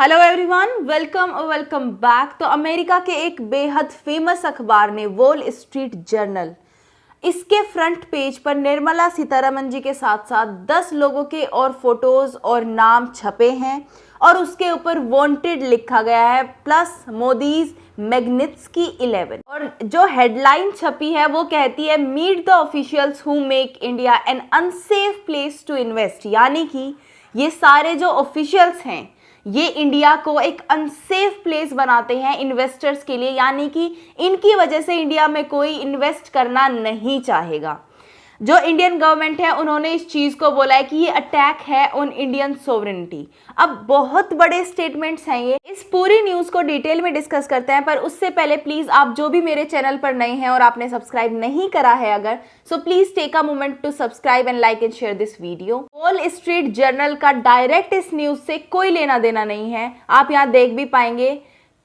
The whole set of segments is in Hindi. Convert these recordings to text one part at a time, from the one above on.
Hello everyone, welcome back. तो अमेरिका के एक बेहद फेमस अखबार ने वॉल स्ट्रीट जर्नल, इसके फ्रंट पेज पर निर्मला सीतारमण जी के साथ साथ 10 लोगों के और फोटोज और नाम छपे हैं और उसके ऊपर वांटेड लिखा गया है प्लस मोदीज मैग्निट्स्की 11। और जो हेडलाइन छपी है वो कहती है meet the officials who make India an unsafe place to invest. यानी कि ये सारे जो ऑफिशियल्स हैं ये इंडिया को एक अनसेफ प्लेस बनाते हैं इन्वेस्टर्स के लिए, यानी कि इनकी वजह से इंडिया में कोई इन्वेस्ट करना नहीं चाहेगा। जो इंडियन गवर्नमेंट है उन्होंने इस चीज़ को बोला है कि ये अटैक है ऑन इंडियन सोवरेनिटी। अब बहुत बड़े स्टेटमेंट्स हैं ये। इस पूरी न्यूज़ को डिटेल में डिस्कस करते हैं, पर उससे पहले प्लीज़ आप जो भी मेरे चैनल पर नए हैं और आपने सब्सक्राइब नहीं करा है अगर, so please take a moment to subscribe and like and share this video. Wall Street Journal का डायरेक्ट इस न्यूज़ से कोई लेना देना नहीं है। आप यहाँ देख भी पाएंगे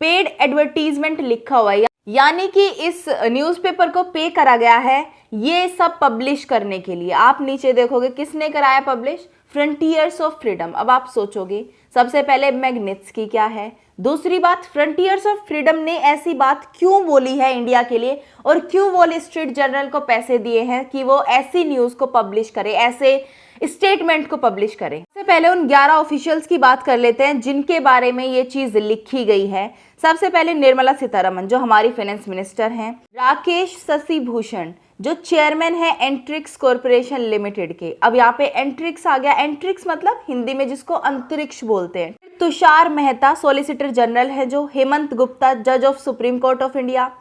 पेड एडवर्टीजमेंट लिखा हुआ है, यानी कि इस न्यूज़पेपर को पे करा गया है ये सब पब्लिश करने के लिए। आप नीचे देखोगे किसने कराया पब्लिश, फ्रंटियर्स ऑफ फ्रीडम। अब आप सोचोगे सबसे पहले मैग्निट्स्की क्या है, दूसरी बात फ्रंटियर्स ऑफ फ्रीडम ने ऐसी बात क्यों बोली है इंडिया के लिए और क्यों वॉल स्ट्रीट जर्नल को पैसे दिए हैं कि वो ऐसी न्यूज़ को पब्लिश करे, ऐसे स्टेटमेंट को पब्लिश करें। सबसे पहले उन 11 ऑफिशियल्स की बात कर लेते हैं जिनके बारे में ये चीज लिखी गई है। सबसे पहले निर्मला सीतारमण जो हमारी फाइनेंस मिनिस्टर हैं, राकेश शशिभूषण जो चेयरमैन है एंट्रिक्स कॉरपोरेशन लिमिटेड के। अब यहाँ पे एंट्रिक्स आ गया, एंट्रिक्स मतलब हिंदी में जिसको अंतरिक्ष बोलते हैं। तुषार मेहता सॉलिसिटर जनरल है, जो हेमंत गुप्ता जज of supreme court of India,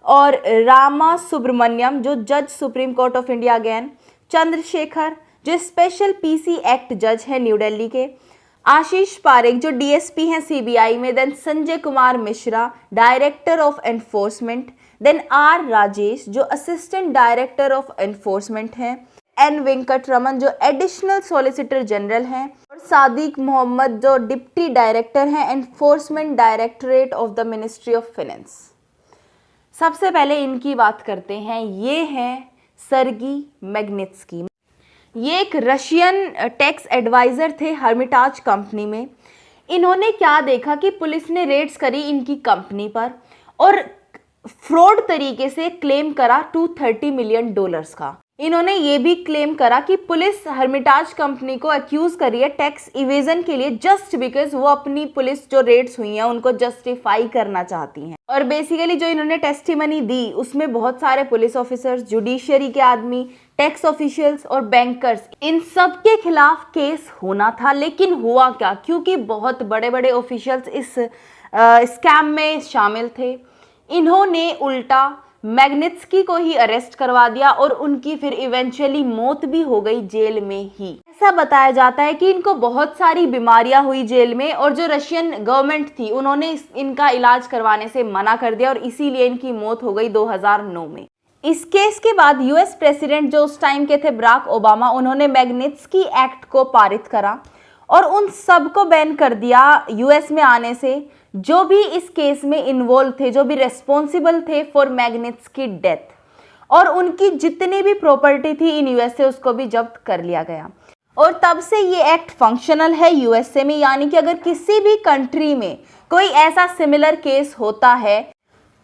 और रामा सुब्रमण्यम जो जज supreme court of India again, Chandrashekhar जो स्पेशल पीसी एक्ट जज है न्यू दिल्ली के, आशीष पारेख जो डीएसपी हैं सीबीआई में, then Sanjay Kumar Mishra director of enforcement, then R Rajesh जो असिस्टेंट डायरेक्टर ऑफ एनफोर्समेंट हैं, एन वेंकट रमन जो एडिशनल सॉलिसिटर जनरल हैं, और सादिक मोहम्मद जो डिप्टी डायरेक्टर हैं enforcement directorate of the ministry of finance. सबसे पहले इनकी बात करते हैं, ये हैं सर्गी मैग्निट्स्की। ये एक रशियन टैक्स एडवाइज़र थे हर्मिटाज कंपनी में। इन्होंने क्या देखा कि पुलिस ने रेड्स करी इनकी कंपनी पर और फ्रॉड तरीके से क्लेम करा $230 मिलियन का। इन्होंने ये भी क्लेम करा कि पुलिस हर्मिटाज कंपनी को अक्यूज़ करी है टैक्स इवेजन के लिए, जस्ट बिकॉज वो अपनी पुलिस जो रेड्स हुई हैं उनको जस्टिफाई करना चाहती हैं। और बेसिकली जो इन्होंने टेस्टिमनी दी उसमें बहुत सारे पुलिस ऑफिसर्स, जुडिशरी के आदमी, टैक्स ऑफिशियल्स और बैंकर्स, इन सब के खिलाफ केस होना था। लेकिन हुआ क्या, क्योंकि बहुत बड़े बड़े ऑफिशियल्स इस स्कैम में शामिल थे, इन्होंने उल्टा मैग्निट्स्की को ही अरेस्ट करवा दिया और उनकी फिर इवेंचुअली मौत भी हो गई जेल में ही। ऐसा बताया जाता है कि इनको बहुत सारी बीमारियां हुई जेल में और जो रशियन गवर्नमेंट थी उन्होंने इनका इलाज करवाने से मना कर दिया और इसीलिए इनकी मौत हो गई 2009 में। इस केस के बाद यूएस प्रेसिडेंट जो उस टाइम के थे बराक ओबामा, उन्होंने मैग्निट्स्की एक्ट को पारित करा और उन सब को बैन कर दिया यूएस में आने से जो भी इस केस में इन्वॉल्व थे, जो भी रेस्पॉन्सिबल थे फॉर मैग्निट्स्की डेथ, और उनकी जितनी भी प्रॉपर्टी थी इन यूएस से उसको भी जब्त कर लिया गया। और तब से ये एक्ट फंक्शनल है यूएसए में, यानी कि अगर किसी भी कंट्री में कोई ऐसा सिमिलर केस होता है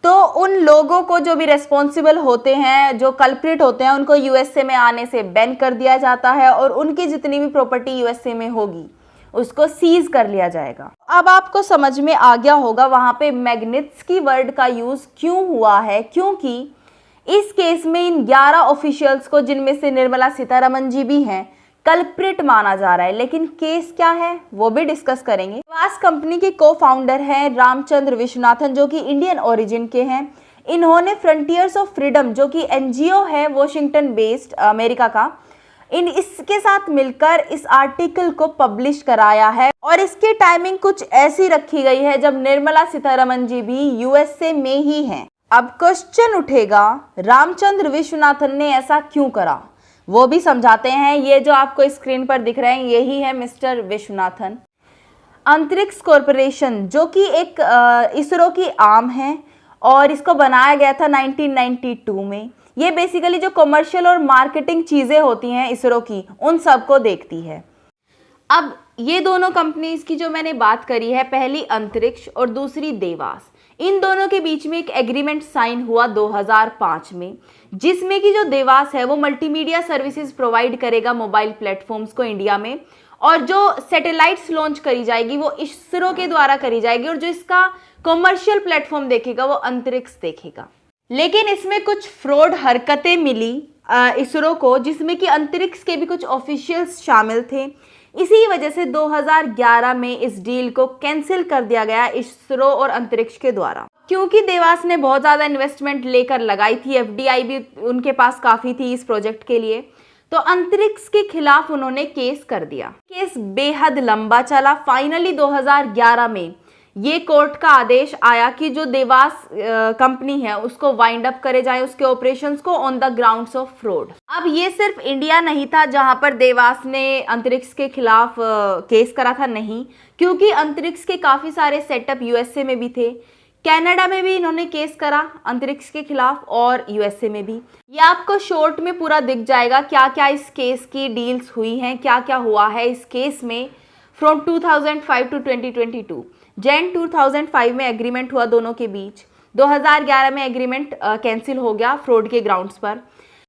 तो उन लोगों को जो भी रेस्पॉन्सिबल होते हैं, जो कल्प्रिट होते हैं, उनको यूएसए में आने से बैन कर दिया जाता है और उनकी जितनी भी प्रॉपर्टी यूएसए में होगी उसको सीज कर लिया जाएगा। अब आपको समझ में आ गया होगा वहां पे मैग्निट्स्की वर्ड का यूज क्यों हुआ है, क्योंकि इस केस में इन 11 ऑफिशियल्स को, जिनमें से निर्मला सीतारमण जी भी हैं, कल्प्रिट माना जा रहा है। लेकिन केस क्या है वो भी डिस्कस करेंगे। वास कंपनी के को फाउंडर हैं रामचंद्र विश्वनाथन जो कि इंडियन ओरिजिन के हैं। इन्होंने फ्रंटियर्स ऑफ फ्रीडम जो कि एनजीओ है वॉशिंगटन बेस्ड अमेरिका का, इसके साथ मिलकर इस आर्टिकल को पब्लिश कराया है और इसकी टाइमिंग कुछ ऐसी रखी गई है जब निर्मला सीतारमण जी भी यूएसए में ही हैं। अब क्वेश्चन उठेगा रामचंद्र विश्वनाथन ने ऐसा क्यों करा, वो भी समझाते हैं। ये जो आपको स्क्रीन पर दिख रहे हैं यही है मिस्टर विश्वनाथन। अंतरिक्ष कॉरपोरेशन जो कि एक इसरो की आर्म है और इसको बनाया गया था 1992 में। ये बेसिकली जो कमर्शियल और मार्केटिंग चीज़ें होती हैं इसरो की उन सब को देखती है। अब ये दोनों कंपनीज की जो मैंने बात करी है, पहली अंतरिक्ष और दूसरी देवास, इन दोनों के बीच में एक एग्रीमेंट साइन हुआ 2005 में, जिसमें कि जो देवास है वो मल्टीमीडिया सर्विसेज प्रोवाइड करेगा मोबाइल प्लेटफॉर्म्स को इंडिया में, और जो सैटेलाइट्स लॉन्च करी जाएगी वो इसरो के द्वारा करी जाएगी, और जो इसका कॉमर्शियल प्लेटफॉर्म देखेगा वो अंतरिक्ष देखेगा। लेकिन इसमें कुछ फ्रॉड हरकतें मिली इसरो को, जिसमें कि अंतरिक्ष के भी कुछ ऑफिशियल्स शामिल थे। इसी वजह से 2011 में इस डील को कैंसिल कर दिया गया इसरो और अंतरिक्ष के द्वारा, क्योंकि देवास ने बहुत ज़्यादा इन्वेस्टमेंट लेकर लगाई थी, एफडीआई भी उनके पास काफ़ी थी इस प्रोजेक्ट के लिए, तो अंतरिक्ष के खिलाफ उन्होंने केस कर दिया। केस बेहद लंबा चला। फाइनली 2011 में ये कोर्ट का आदेश आया कि जो देवास कंपनी है उसको वाइंड अप करे जाए, उसके ऑपरेशंस को, on the grounds of fraud. अब ये सिर्फ इंडिया नहीं था जहां पर देवास ने अंतरिक्ष के खिलाफ केस करा था, नहीं, क्योंकि अंतरिक्ष के काफ़ी सारे सेटअप यूएसए में भी थे, कनाडा में भी इन्होंने केस करा अंतरिक्ष के खिलाफ, और यूएसए में भी। ये आपको शॉर्ट में पूरा दिख जाएगा क्या क्या इस केस की डील्स हुई हैं, क्या क्या हुआ है इस केस में फ्रॉम 2005 टू 2022। जैन 2005 में एग्रीमेंट हुआ दोनों के बीच, 2011 में एग्रीमेंट कैंसिल हो गया फ्रॉड के ग्राउंड्स पर।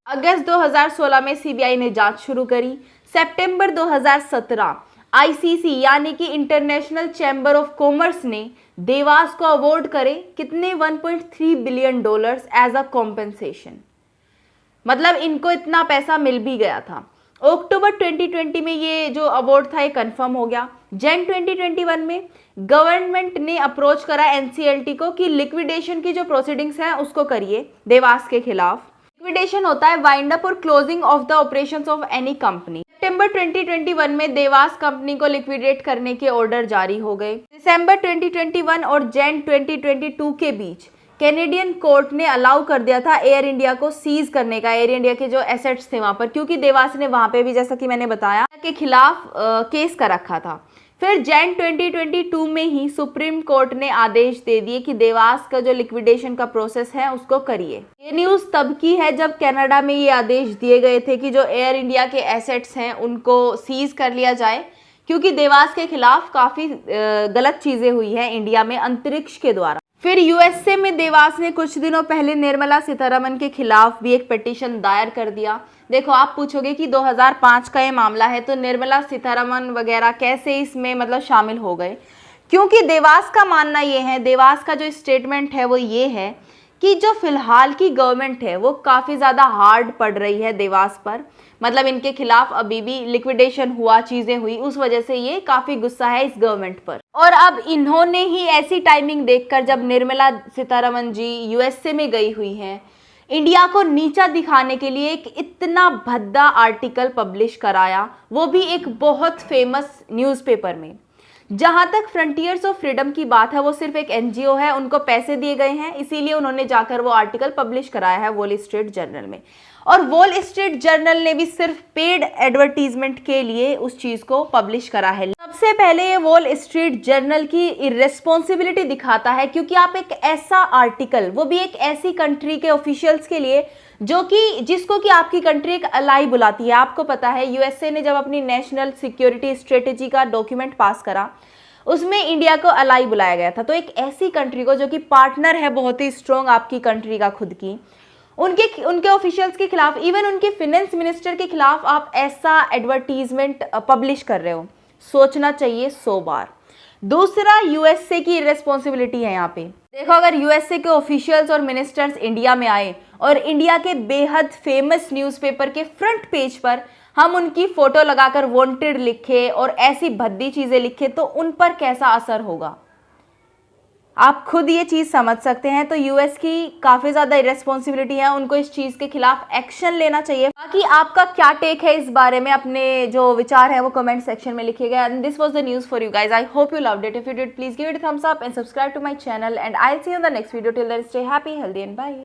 अगस्त 2016 में सीबीआई ने जांच शुरू करी। सितंबर 2017 आईसीसी यानी कि इंटरनेशनल चैम्बर ऑफ कॉमर्स ने देवास को अवार्ड करे कितने, $1.3 बिलियन एज अ कॉम्पेंसेशन। मतलब इनको इतना पैसा मिल भी गया था। अक्टूबर 2020 में ये जो अवार्ड था ये कंफर्म हो गया। जैन 2021 में गवर्नमेंट ने अप्रोच करा एनसीएलटी को कि लिक्विडेशन की जो प्रोसीडिंग्स हैं उसको करिए देवास के खिलाफ। लिक्विडेशन होता है वाइंड अप और closing of the operations of any company. सितंबर 2021 में देवास कंपनी को लिक्विडेट करने के ऑर्डर जारी हो गए। दिसंबर 2021 और जैन 2022 के बीच कैनेडियन कोर्ट ने अलाउ कर दिया था एयर इंडिया को सीज करने का, एयर इंडिया के जो एसेट्स थे वहां पर, क्योंकि देवास ने वहां पे भी, जैसा कि मैंने बताया, के खिलाफ केस कर रखा था। फिर जैन 2022 में ही सुप्रीम कोर्ट ने आदेश दे दिए कि देवास का जो लिक्विडेशन का प्रोसेस है उसको करिए। ये न्यूज़ तब की है जब कनाडा में ये आदेश दिए गए थे कि जो एयर इंडिया के एसेट्स हैं उनको सीज कर लिया जाए, क्योंकि देवास के खिलाफ काफ़ी गलत चीज़ें हुई हैं इंडिया में अंतरिक्ष के द्वारा। फिर यूएसए में देवास ने कुछ दिनों पहले निर्मला सीतारमण के खिलाफ भी एक पिटीशन दायर कर दिया। देखो, आप पूछोगे कि 2005 का ये मामला है तो निर्मला सीतारमण वगैरह कैसे इसमें मतलब शामिल हो गए, क्योंकि देवास का मानना ये है, देवास का जो स्टेटमेंट है वो ये है कि जो फिलहाल की गवर्नमेंट है वो काफ़ी ज़्यादा हार्ड पड़ रही है देवास पर, मतलब इनके खिलाफ अभी भी लिक्विडेशन हुआ, चीज़ें हुई, उस वजह से ये काफ़ी गुस्सा है इस गवर्नमेंट पर। और अब इन्होंने ही ऐसी टाइमिंग देखकर, जब निर्मला सीतारमण जी यूएसए में गई हुई हैं, इंडिया को नीचा दिखाने के लिए एक इतना भद्दा आर्टिकल पब्लिश कराया, वो भी एक बहुत फेमस न्यूज़पेपर में। जहां तक फ्रंटियर्स ऑफ फ्रीडम की बात है, वो सिर्फ एक एनजीओ है, उनको पैसे दिए गए हैं, इसीलिए उन्होंने जाकर वो आर्टिकल पब्लिश कराया है वॉल स्ट्रीट जर्नल में। और वॉल स्ट्रीट जर्नल ने भी सिर्फ पेड एडवर्टीजमेंट के लिए उस चीज़ को पब्लिश करा है। सबसे पहले ये वॉल स्ट्रीट जर्नल की इर्रेस्पॉन्सिबिलिटी दिखाता है, क्योंकि आप एक ऐसा आर्टिकल, वो भी एक ऐसी कंट्री के ऑफिशियल्स के लिए जिसको कि आपकी कंट्री एक अलाई बुलाती है। आपको पता है यूएसए ने जब अपनी नेशनल सिक्योरिटी स्ट्रेटेजी का डॉक्यूमेंट पास करा, उसमें इंडिया को अलाई बुलाया गया था। तो एक ऐसी कंट्री को जो कि पार्टनर है बहुत ही स्ट्रॉन्ग आपकी कंट्री का खुद की, उनके ऑफिशियल्स के खिलाफ, इवन उनके फाइनेंस मिनिस्टर के खिलाफ आप ऐसा एडवर्टीजमेंट पब्लिश कर रहे हो, सोचना चाहिए 100 बार। दूसरा, यूएसए की रिस्पॉन्सिबिलिटी है यहाँ पे। देखो, अगर यूएसए के ऑफिशियल्स और मिनिस्टर्स इंडिया में आए और इंडिया के बेहद फेमस न्यूज़पेपर के फ्रंट पेज पर हम उनकी फोटो लगाकर वांटेड लिखे और ऐसी भद्दी चीज़ें लिखे, तो उन पर कैसा असर होगा आप खुद ये चीज़ समझ सकते हैं। तो यूएस की काफ़ी ज़्यादा इरेस्पॉन्सिबिलिटी है, उनको इस चीज़ के खिलाफ एक्शन लेना चाहिए। बाकी आपका क्या टेक है इस बारे में, अपने जो विचार है वो कमेंट सेक्शन में लिखिएगा। And this was the news for you guys. I hope you loved it. If you did, please give it a thumbs up and subscribe to my channel, and I will see you in the next video. Till then, stay happy, healthy and bye.